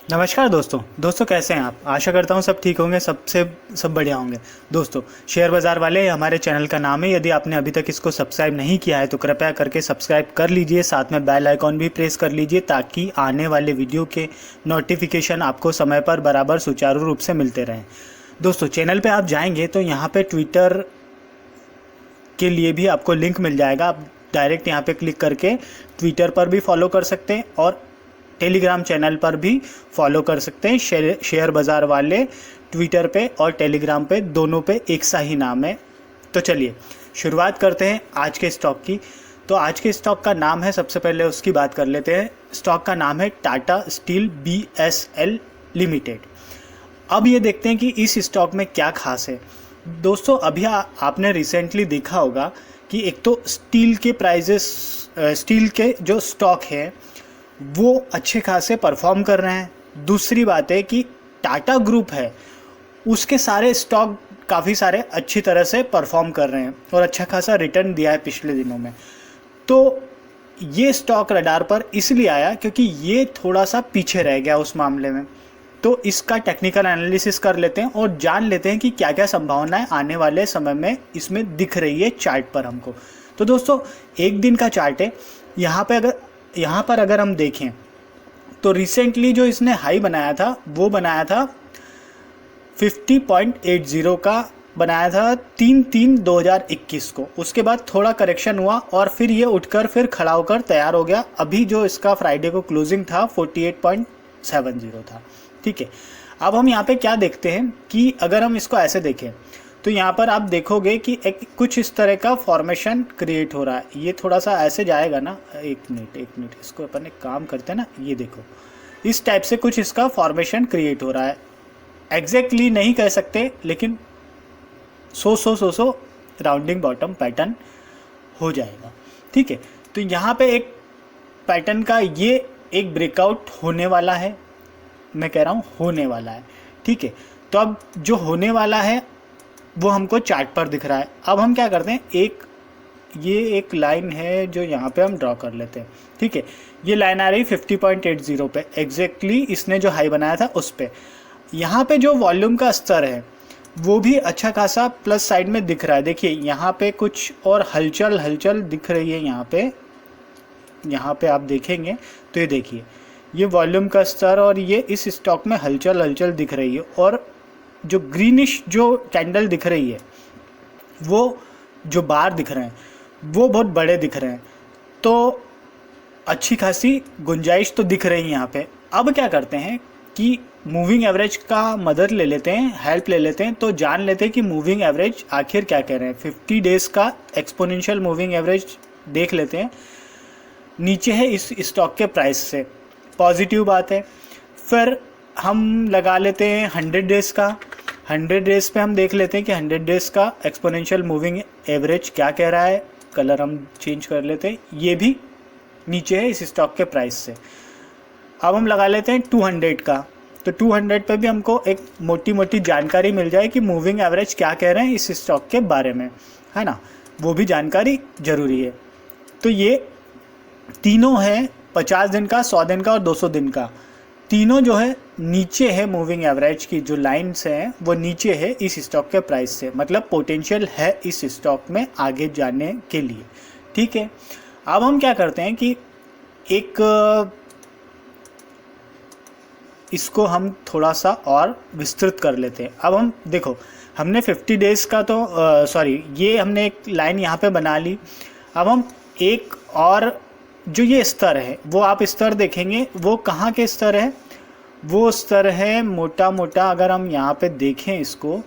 नमस्कार दोस्तों कैसे हैं आप। आशा करता हूं सब ठीक होंगे, सब बढ़िया होंगे। दोस्तों, शेयर बाज़ार वाले हमारे चैनल का नाम है। यदि आपने अभी तक इसको सब्सक्राइब नहीं किया है तो कृपया करके सब्सक्राइब कर लीजिए, साथ में बेल आइकॉन भी प्रेस कर लीजिए ताकि आने वाले वीडियो के नोटिफिकेशन आपको समय पर बराबर सुचारू रूप से मिलते रहें। दोस्तों, चैनल पर आप जाएंगे तो यहाँ पर ट्विटर के लिए भी आपको लिंक मिल जाएगा। आप डायरेक्ट यहाँ पे क्लिक करके ट्विटर पर भी फॉलो कर सकते हैं और टेलीग्राम चैनल पर भी फॉलो कर सकते हैं। शेयर बाज़ार वाले ट्विटर पे और टेलीग्राम पे दोनों पे एक सा ही नाम है। तो चलिए शुरुआत करते हैं आज के स्टॉक की। तो आज के स्टॉक का नाम है, सबसे पहले उसकी बात कर लेते हैं। स्टॉक का नाम है टाटा स्टील BSL लिमिटेड। अब ये देखते हैं कि इस स्टॉक में क्या खास है। दोस्तों, अभी आपने रिसेंटली देखा होगा कि एक तो स्टील के प्राइजेस, स्टील के जो स्टॉक है वो अच्छे खासे परफॉर्म कर रहे हैं। दूसरी बात है कि टाटा ग्रुप है, उसके सारे स्टॉक काफ़ी सारे अच्छी तरह से परफॉर्म कर रहे हैं और अच्छा खासा रिटर्न दिया है पिछले दिनों में। तो ये स्टॉक रडार पर इसलिए आया क्योंकि ये थोड़ा सा पीछे रह गया उस मामले में। तो इसका टेक्निकल एनालिसिस कर लेते हैं और जान लेते हैं कि क्या क्या संभावनाएं आने वाले समय में इसमें दिख रही है चार्ट पर हमको। तो दोस्तों, एक दिन का चार्ट है। यहाँ पर अगर हम देखें तो रिसेंटली जो इसने हाई बनाया था वो बनाया था 50.80 का, बनाया था 3/3/2021 को। उसके बाद थोड़ा करेक्शन हुआ और फिर ये उठकर फिर खड़ा होकर तैयार हो गया। अभी जो इसका फ्राइडे को क्लोजिंग था 48.70 था। ठीक है, अब हम यहाँ पे क्या देखते हैं कि अगर हम इसको ऐसे देखें तो यहाँ पर आप देखोगे कि एक कुछ इस तरह का फॉर्मेशन क्रिएट हो रहा है। ये थोड़ा सा ऐसे जाएगा ना, एक मिनट इसको अपन एक काम करते हैं ना, ये देखो इस टाइप से कुछ इसका फॉर्मेशन क्रिएट हो रहा है। एग्जैक्टली नहीं कह सकते लेकिन सो राउंडिंग बॉटम पैटर्न हो जाएगा। ठीक है, तो यहाँ पे एक पैटर्न का ये एक ब्रेकआउट होने वाला है। मैं कह रहा हूँ होने वाला है। ठीक है, तो अब जो होने वाला है वो हमको चार्ट पर दिख रहा है। अब हम क्या करते हैं, ये एक लाइन है जो यहाँ पे हम ड्रॉ कर लेते हैं। ठीक है, ये लाइन आ रही 50.80 पे, एग्जैक्टली इसने जो हाई बनाया था उस पे। यहाँ पे जो वॉल्यूम का स्तर है वो भी अच्छा खासा प्लस साइड में दिख रहा है। देखिए यहाँ पे कुछ और हलचल दिख रही है। यहाँ पे आप देखेंगे तो ये देखिए, ये वॉल्यूम का स्तर और ये इस स्टॉक में हलचल दिख रही है। और जो ग्रीनिश जो कैंडल दिख रही है, वो जो बार दिख रहे हैं वो बहुत बड़े दिख रहे हैं। तो अच्छी खासी गुंजाइश तो दिख रही है यहाँ पे। अब क्या करते हैं कि मूविंग एवरेज का मदद ले लेते हैं, हेल्प ले लेते हैं, तो जान लेते हैं कि मूविंग एवरेज आखिर क्या कह रहे हैं। 50 डेज़ का एक्सपोनेंशियल मूविंग एवरेज देख लेते हैं, नीचे है इस स्टॉक के प्राइस से, पॉजिटिव बात है। फिर हम लगा लेते हैं 100 डेज़ का। 100 डेज़ पे हम देख लेते हैं कि 100 डेज़ का एक्सपोनेंशियल मूविंग एवरेज क्या कह रहा है। कलर हम चेंज कर लेते हैं, ये भी नीचे है इस स्टॉक के प्राइस से। अब हम लगा लेते हैं 200 का। तो 200 पे भी हमको एक मोटी जानकारी मिल जाए कि मूविंग एवरेज क्या कह रहे हैं इस स्टॉक के बारे में, है ना, वो भी जानकारी ज़रूरी है। तो ये तीनों है 50 दिन का, 100 दिन का और 200 दिन का। तीनों जो है नीचे है, मूविंग एवरेज की जो लाइन्स हैं वो नीचे है इस स्टॉक के प्राइस से। मतलब पोटेंशियल है इस स्टॉक में आगे जाने के लिए। ठीक है, अब हम क्या करते हैं कि इसको हम थोड़ा सा और विस्तृत कर लेते हैं। अब हम देखो, हमने 50 डेज़ का तो ये हमने एक लाइन यहाँ पे बना ली। अब हम एक और जो ये स्तर है वो आप स्तर देखेंगे, वो कहाँ के स्तर है, वो स्तर है मोटा अगर हम यहाँ पे देखें इसको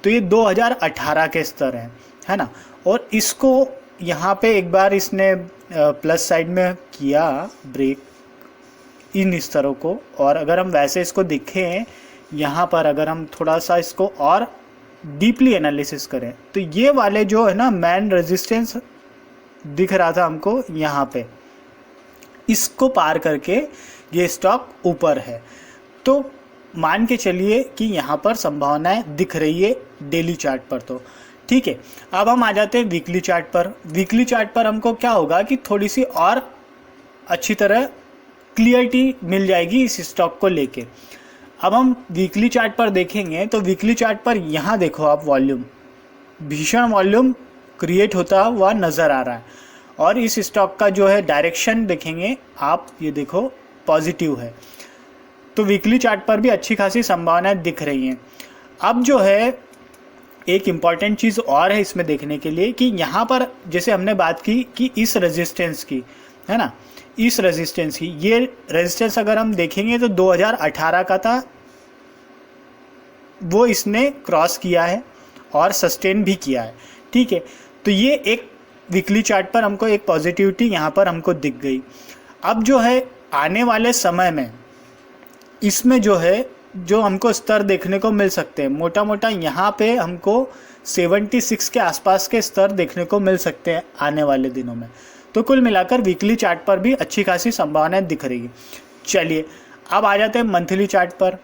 तो ये 2018 के स्तर हैं, है ना। और इसको यहाँ पे एक बार इसने प्लस साइड में किया ब्रेक इन स्तरों को। और अगर हम वैसे इसको देखें यहाँ पर, अगर हम थोड़ा सा इसको और डीपली एनालिसिस करें तो ये वाले जो है ना मेन रेजिस्टेंस दिख रहा था हमको यहाँ पे, इसको पार करके ये स्टॉक ऊपर है। तो मान के चलिए कि यहाँ पर संभावनाएं दिख रही है डेली चार्ट पर। तो ठीक है, अब हम आ जाते हैं वीकली चार्ट पर। वीकली चार्ट पर हमको क्या होगा कि थोड़ी सी और अच्छी तरह क्लियरिटी मिल जाएगी इस स्टॉक को लेके। अब हम वीकली चार्ट पर देखेंगे तो वीकली चार्ट पर यहाँ देखो आप, वॉल्यूम, भीषण वॉल्यूम क्रिएट होता हुआ नज़र आ रहा है और इस स्टॉक का जो है डायरेक्शन देखेंगे आप, ये देखो पॉजिटिव है। तो वीकली चार्ट पर भी अच्छी खासी संभावनाएं दिख रही हैं। अब जो है एक इम्पॉर्टेंट चीज़ और है इसमें देखने के लिए कि यहाँ पर जैसे हमने बात की कि इस रेजिस्टेंस की, है ना, इस रेजिस्टेंस की, ये रेजिस्टेंस अगर हम देखेंगे तो 2018 का था, वो इसने क्रॉस किया है और सस्टेन भी किया है, ठीक है। तो ये एक वीकली चार्ट पर हमको एक पॉजिटिविटी यहाँ पर हमको दिख गई। अब जो है आने वाले समय में इसमें जो है जो हमको स्तर देखने को मिल सकते हैं, मोटा मोटा यहाँ पे हमको 76 के आसपास के स्तर देखने को मिल सकते हैं आने वाले दिनों में। तो कुल मिलाकर वीकली चार्ट पर भी अच्छी खासी संभावनाएं दिख रही है। चलिए अब आ जाते हैं मंथली चार्ट पर।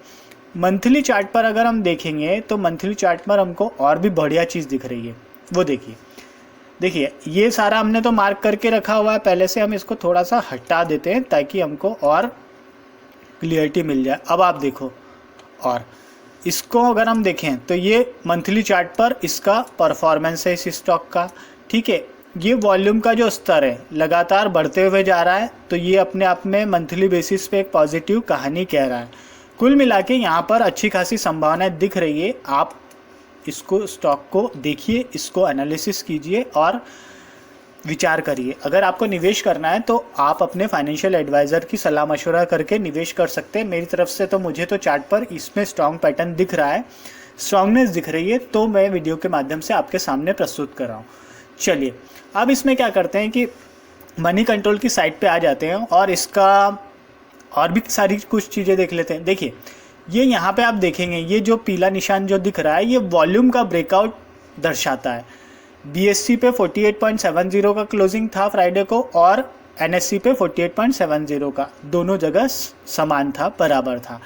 मंथली चार्ट पर अगर हम देखेंगे तो मंथली चार्ट पर हमको और भी बढ़िया चीज़ दिख रही है। वो देखिए ये सारा हमने तो मार्क करके रखा हुआ है पहले से, हम इसको थोड़ा सा हटा देते हैं ताकि हमको और क्लियरिटी मिल जाए। अब आप देखो, और इसको अगर हम देखें तो ये मंथली चार्ट पर इसका परफॉर्मेंस है इस स्टॉक का, ठीक है। ये वॉल्यूम का जो स्तर है लगातार बढ़ते हुए जा रहा है, तो ये अपने आप में मंथली बेसिस पे एक पॉजिटिव कहानी कह रहा है। कुल मिला के यहाँ पर अच्छी खासी संभावनाएं दिख रही है। आप इसको, स्टॉक को देखिए, इसको एनालिसिस कीजिए और विचार करिए। अगर आपको निवेश करना है तो आप अपने फाइनेंशियल एडवाइज़र की सलाह मशवरा करके निवेश कर सकते हैं। मेरी तरफ से तो मुझे तो चार्ट पर इसमें स्ट्रॉन्ग पैटर्न दिख रहा है, स्ट्रॉन्गनेस दिख रही है, तो मैं वीडियो के माध्यम से आपके सामने प्रस्तुत कर रहा हूँ। चलिए अब इसमें क्या करते हैं कि मनी कंट्रोल की साइट पे आ जाते हैं और इसका और भी सारी कुछ चीज़ें देख लेते हैं। देखिए ये यहाँ पे आप देखेंगे, ये जो पीला निशान जो दिख रहा है ये वॉल्यूम का ब्रेकआउट दर्शाता है। BSE पे 48.70 का क्लोजिंग था फ्राइडे को और NSE पे 48.70 का, दोनों जगह समान था, बराबर था,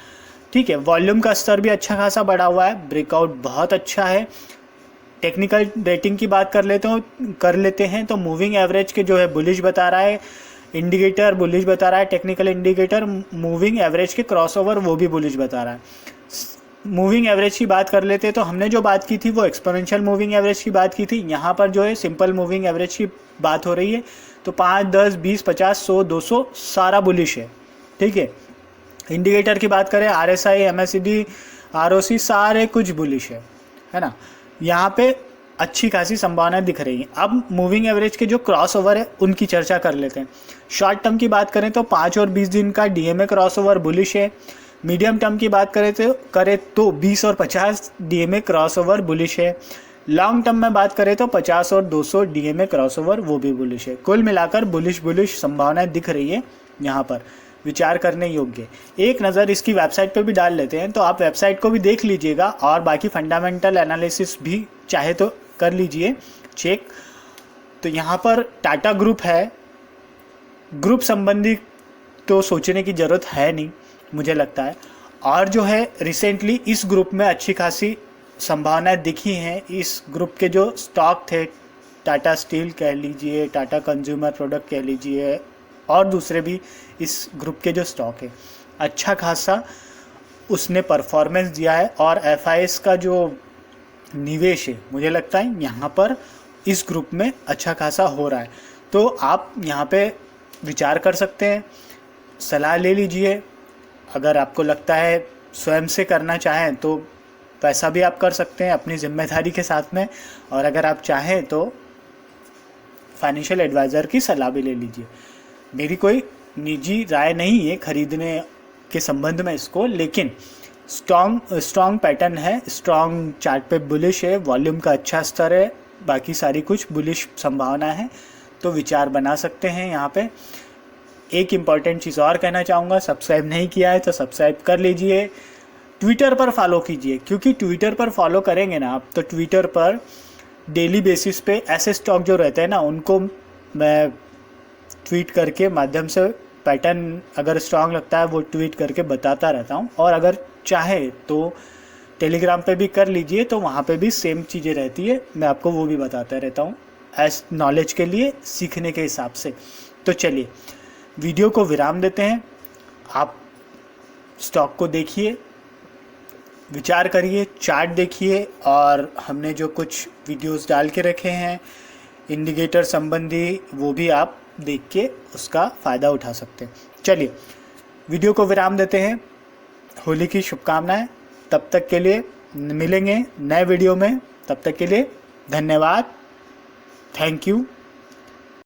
ठीक है। वॉल्यूम का स्तर भी अच्छा खासा बढ़ा हुआ है, ब्रेकआउट बहुत अच्छा है। टेक्निकल रेटिंग की बात कर लेते हैं तो मूविंग एवरेज के जो है बुलिश बता रहा है, इंडिकेटर बुलिश बता रहा है, टेक्निकल इंडिकेटर मूविंग एवरेज के क्रॉसओवर वो भी बुलिश बता रहा है। मूविंग एवरेज की बात कर लेते हैं तो हमने जो बात की थी वो एक्सपोनेंशियल मूविंग एवरेज की बात की थी, यहाँ पर जो है सिंपल मूविंग एवरेज की बात हो रही है। तो 5, 10, 20, 50, 100, 200 सारा बुलिश है, ठीक है। इंडिकेटर की बात करें RSI, MACD, ROC सारे कुछ बुलिश है ना। यहाँ पे अच्छी खासी संभावनाएं दिख रही हैं। अब मूविंग एवरेज के जो क्रॉसओवर है उनकी चर्चा कर लेते हैं। शॉर्ट टर्म की बात करें तो 5 और 20 दिन का DMA क्रॉसओवर बुलिश है। मीडियम टर्म की बात करें तो 20 और 50 DMA क्रॉसओवर बुलिश है। लॉन्ग टर्म में बात करें तो 50 और 200 DMA क्रॉसओवर वो भी बुलिश है। कुल मिलाकर बुलिश संभावनाएं दिख रही है, यहाँ पर विचार करने योग्य। एक नज़र इसकी वेबसाइट पर भी डाल लेते हैं, तो आप वेबसाइट को भी देख लीजिएगा और बाकी फंडामेंटल एनालिसिस भी चाहे तो कर लीजिए चेक। तो यहाँ पर टाटा ग्रुप है, ग्रुप संबंधी तो सोचने की ज़रूरत है नहीं मुझे लगता है। और जो है रिसेंटली इस ग्रुप में अच्छी खासी संभावनाएं दिखी हैं। इस ग्रुप के जो स्टॉक थे, टाटा स्टील कह लीजिए, टाटा कंज्यूमर प्रोडक्ट कह लीजिए, और दूसरे भी इस ग्रुप के जो स्टॉक है अच्छा खासा उसने परफॉर्मेंस दिया है। और FIS का जो निवेश है मुझे लगता है यहाँ पर इस ग्रुप में अच्छा खासा हो रहा है। तो आप यहाँ पे विचार कर सकते हैं, सलाह ले लीजिए। अगर आपको लगता है स्वयं से करना चाहें तो पैसा भी आप कर सकते हैं अपनी जिम्मेदारी के साथ में, और अगर आप चाहें तो फाइनेंशियल एडवाइज़र की सलाह भी ले लीजिए। मेरी कोई निजी राय नहीं है खरीदने के संबंध में इसको, लेकिन स्ट्रॉन्ग पैटर्न है, स्ट्रॉन्ग चार्ट पे बुलिश है, वॉल्यूम का अच्छा स्तर है, बाकी सारी कुछ बुलिश संभावना है, तो विचार बना सकते हैं यहाँ पे। एक इम्पॉर्टेंट चीज़ और कहना चाहूँगा, सब्सक्राइब नहीं किया है तो सब्सक्राइब कर लीजिए। ट्विटर पर फॉलो कीजिए, क्योंकि ट्विटर पर फॉलो करेंगे ना आप तो ट्विटर पर डेली बेसिस पे ऐसे स्टॉक जो रहते हैं ना उनको मैं ट्वीट करके माध्यम से पैटर्न अगर स्ट्रांग लगता है वो ट्वीट करके बताता रहता हूँ। और अगर चाहे तो टेलीग्राम पे भी कर लीजिए, तो वहाँ पे भी सेम चीज़ें रहती है, मैं आपको वो भी बताता रहता हूँ एज नॉलेज के लिए, सीखने के हिसाब से। तो चलिए वीडियो को विराम देते हैं आप स्टॉक को देखिए, विचार करिए, चार्ट देखिए, और हमने जो कुछ वीडियोस डाल के रखे हैं इंडिकेटर संबंधी वो भी आप देख के उसका फ़ायदा उठा सकते हैं। चलिए वीडियो को विराम देते हैं। होली की शुभकामनाएं। तब तक के लिए मिलेंगे नए वीडियो में। तब तक के लिए धन्यवाद। Thank you.